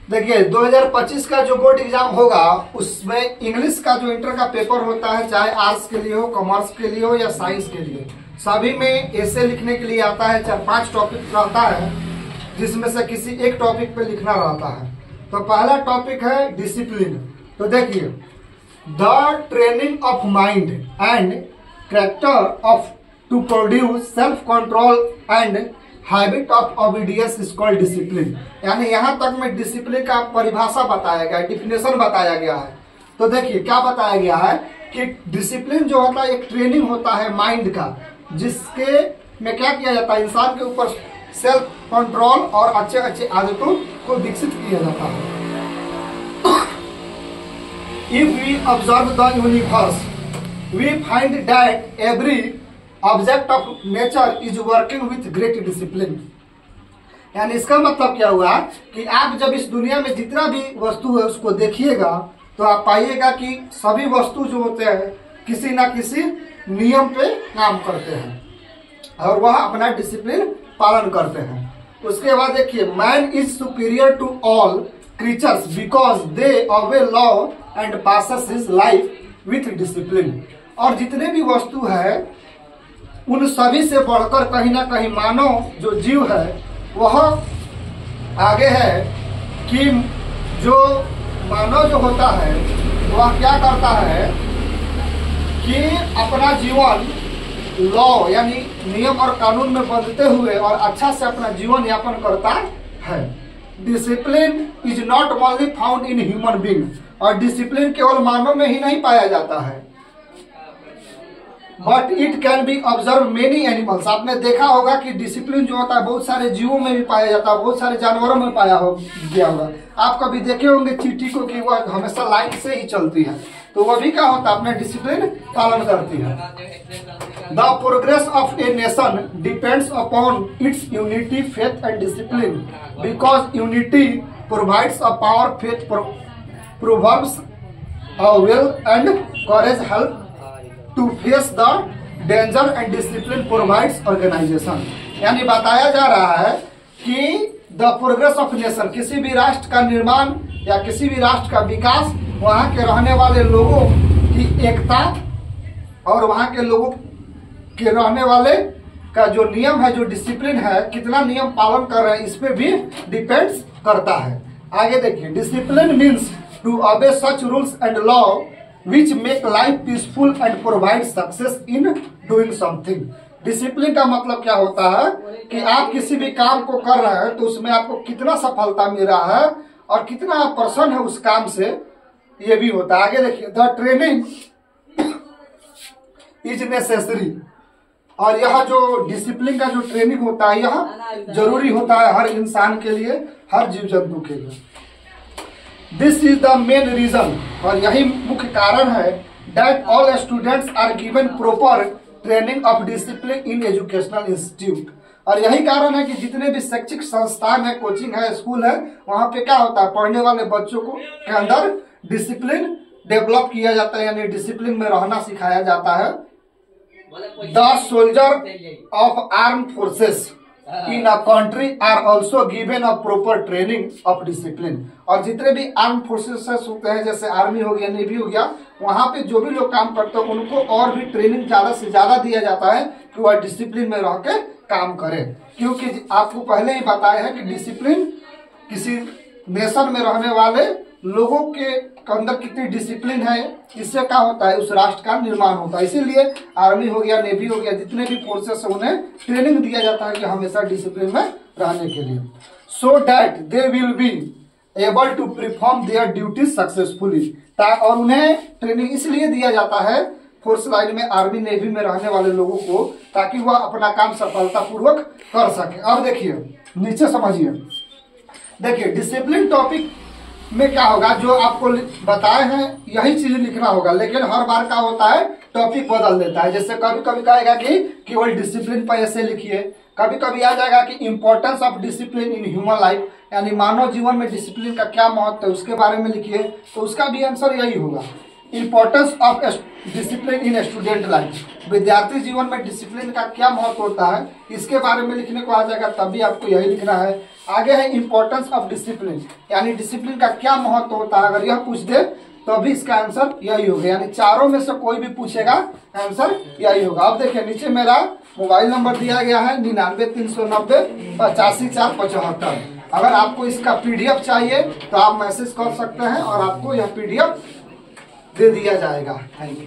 देखिए 2025 का जो बोर्ड एग्जाम होगा उसमें इंग्लिश का जो इंटर का पेपर होता है, चाहे आर्ट्स के लिए हो, कॉमर्स के लिए हो या साइंस के लिए, सभी में ऐसे लिखने के लिए आता है। 4-5 टॉपिक रहता है जिसमें से किसी एक टॉपिक पे लिखना रहता है। तो पहला टॉपिक है डिसिप्लिन। तो देखिए, the training of mind and character of to produce self control and habit of obedience is called discipline. यानी यहाँ तक में डिसिप्लिन का परिभाषा बताया गया है, डिफिनेशन बताया गया है। तो देखिए क्या बताया गया है कि डिसिप्लिन जो होता है एक ट्रेनिंग होता है माइंड का, जिसके में क्या किया जाता है, इंसान के ऊपर सेल्फ कंट्रोल और अच्छे अच्छे आदतों को विकसित किया जाता है। If we observe the universe we find that every object of nature is working with great discipline. यानी इसका मतलब क्या हुआ कि आप जब इस दुनिया में जितना भी वस्तु है उसको देखिएगा तो आप पाइएगा कि सभी वस्तु जो होते हैं किसी ना किसी नियम पे काम करते हैं और वह अपना डिसिप्लिन पालन करते हैं। उसके बाद देखिए, man is superior to all creatures because they obey law and passes his life with discipline. और जितने भी वस्तु है उन सभी से बढ़कर कहीं ना कहीं मानव जो जीव है वह आगे है कि जो मानव जो होता है वह क्या करता है कि अपना जीवन लॉ यानी नियम और कानून में बंधते हुए और अच्छा से अपना जीवन यापन करता है। Discipline is not only found in human being. और डिसिप्लिन केवल मानव में ही नहीं पाया जाता है, but it can be observe many animals. आपने देखा होगा कि डिसिप्लिन जो होता है बहुत सारे जीवों में भी पाया जाता है, बहुत सारे जानवरों में पाया गया होगा। आप कभी देखे होंगे चींटी को कि वह हमेशा लाइन से ही चलती है, तो वह भी क्या होता है, अपना डिसिप्लिन पालन करती है। The progress of a nation depends upon its unity, faith and discipline because unity provides a power, faith proverbs a will and courage help to face the danger and discipline provides organisation. यानी बताया जा रहा है कि the progress of nation, किसी भी राष्ट्र का निर्माण या किसी भी राष्ट्र का विकास वहां के रहने वाले लोगों की एकता और वहां के लोगों के रहने वाले का जो नियम है, जो डिसिप्लिन है, कितना नियम पालन कर रहे हैं, इस पे भी डिपेंड्स करता है। आगे देखिए, discipline means to obey such rules and law which make life peaceful and provide success in doing something। Discipline का मतलब क्या होता है कि आप किसी भी काम को कर रहे हैं तो उसमें आपको कितना सफलता मिल रहा है और कितना आप प्रसन्न है उस काम से, ये भी होता है। आगे देखिए, द ट्रेनिंग इज नेसेसरी। और यह जो डिसिप्लिन का जो ट्रेनिंग होता है यह जरूरी होता है हर इंसान के लिए, हर जीव जंतु के लिए। This is the main reason, और यही मुख्य कारण है, that all students are given proper training of discipline in educational institute. और यही कारण है कि जितने भी शैक्षिक संस्थान है, कोचिंग है, स्कूल है, वहां पे क्या होता है, पढ़ने वाले बच्चों को के अंदर डिसिप्लिन डेवलप किया जाता है, यानी डिसिप्लिन में रहना सिखाया जाता है। The soldier of arm forces in a country are also given a proper training of discipline. और जितने भी आर्म फोर्सेस होते हैं, जैसे आर्मी हो गया, नेवी हो गया, वहां पे जो भी लोग काम करते हैं उनको और भी ट्रेनिंग ज्यादा से ज्यादा दिया जाता है कि वह डिसिप्लिन में रह के काम करें। क्योंकि आपको पहले ही बताया है कि डिसिप्लिन किसी नेशन में रहने वाले लोगों के अंदर कितनी डिसिप्लिन है, इससे क्या होता है, उस राष्ट्र का निर्माण होता है। इसीलिए आर्मी हो गया, नेवी हो गया, जितने भी फोर्सेस है उन्हें ट्रेनिंग दिया जाता है कि हमेशा डिसिप्लिन में रहने के लिए, so that they will be able to perform their duties successfully. और उन्हें ट्रेनिंग इसलिए दिया जाता है फोर्स लाइन में, आर्मी नेवी में रहने वाले लोगों को, ताकि वह अपना काम सफलतापूर्वक कर सके। अब देखिए नीचे समझिए, देखिए डिसिप्लिन टॉपिक में क्या होगा, जो आपको बताए हैं यही चीज लिखना होगा, लेकिन हर बार क्या होता है, टॉपिक बदल देता है। जैसे कभी कभी कहेगा कि केवल डिसिप्लिन पर ऐसे लिखिए, कभी कभी आ जाएगा कि importance of discipline in human life, यानी मानव जीवन में डिसिप्लिन का क्या महत्व है उसके बारे में लिखिए, तो उसका भी आंसर यही होगा। Importance of discipline in student life. विद्यार्थी जीवन में डिसिप्लिन का क्या महत्व होता है इसके बारे में लिखने को आ जाएगा, तभी आपको यही लिखना है। आगे है इंपॉर्टेंस ऑफ डिसिप्लिन, यानी डिसिप्लिन का क्या महत्व होता है। अगर यह पूछ दे तो अभी इसका आंसर यही होगा, यानी चारों में से कोई भी पूछेगा आंसर यही होगा। अब देखिए नीचे मेरा मोबाइल नंबर दिया गया है 99-390-85-475। अगर आपको इसका PDF चाहिए तो आप मैसेज कर सकते हैं और आपको यह PDF दे दिया जाएगा। Thank you.